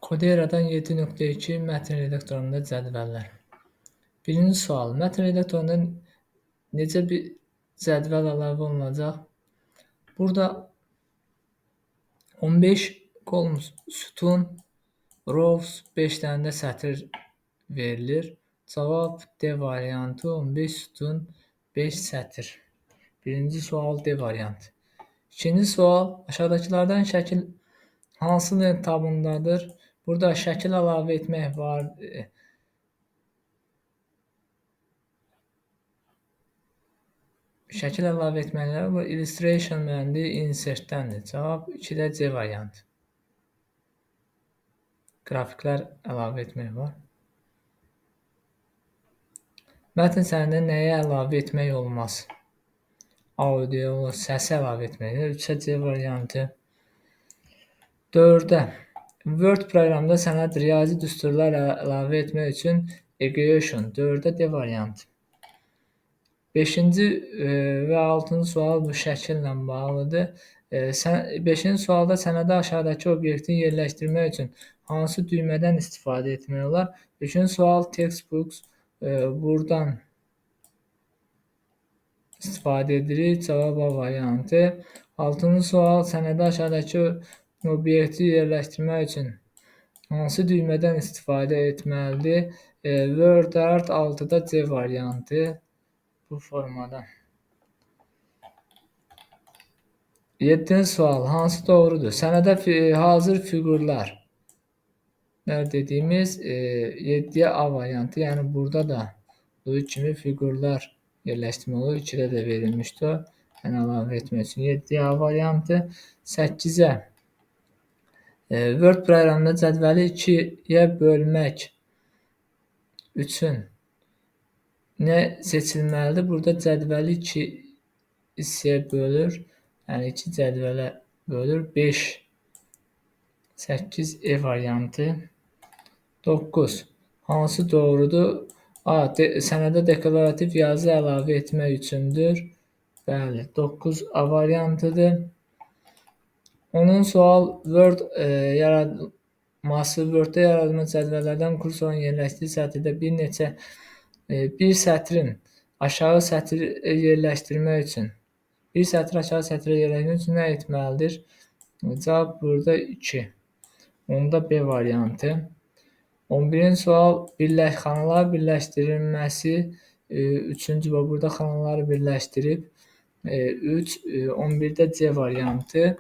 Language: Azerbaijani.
Koderadan 7.2 mətn redaktorunda cədvəllər. Birinci sual. Mətn redaktorunda necə bir cədvəl əlavə olunacaq? Burada 15 kolumn, sütun, rows, 5 dənə də sətr verilir. Cavab D variantı 15 sütun, 5 sətr. Birinci sual D variantı. İkinci sual. Aşağıdakılardan şəkil hansı tabındadır? Burada şəkil əlavə etmək var. Şəkil əlavə etməkləri bu illustration müəndi insertdəndir. Cavab 2-də C variantı. Qrafiklər əlavə etmək var. Mətn sənədində nəyə əlavə etmək olmaz? Audio, səsi əlavə etmək. 3-ə C variantı. 4-də. Word proqramında sənəd riyazi düsturlar əlavə etmək üçün equation. 4-də D variantı. 5-ci və 6-cı sual bu şəkillə bağlıdır. 5-ci sualda sənədə aşağıdakı obyekti yerləşdirmək üçün hansı düymədən istifadə etmək olar? 5-ci sual textbooks. Buradan istifadə edirik. Cavab A variantı. 6-cı sual sənədə aşağıdakı obyekti yerləşdirmək üçün hansı düymədən istifadə etməlidir? Word Art 6-da C variantı. Bu formada. 7-ci sual hansı doğrudur? Sənədə hazır fiqurlar dediyimiz 7-yə A variantı. Yəni burada da bu kimi fiqurlar yerləşdirmək olur. 2-də də verilmişdir. Yəni əlavə etmək üçün 7-yə A variantı. 8-ə Word proqramında cədvəli 2-yə bölmək üçün nə seçilməlidir? Burada cədvəli 2 hissəyə bölür. Yəni 2 cədvələ bölür. 5, 8 E variantı. 9. Hansı doğrudur? A. Sənədə deklarativ yazı əlavə etmək üçündür. Bəli, 9 A variantıdır. 10 sual Word yaradılması. Word-də yaradılma cədvəllərdən kursorun yerləşdiyi sətirdə bir sətrin aşağı sətri yerləşdirmək üçün nə etməlidir? Cavab burada 2. Onda B variantı. 11-ci sual xanalar birləşdirilməsi. 3-cü burada xanaları birləşdirib. 3. 11-də C variantı.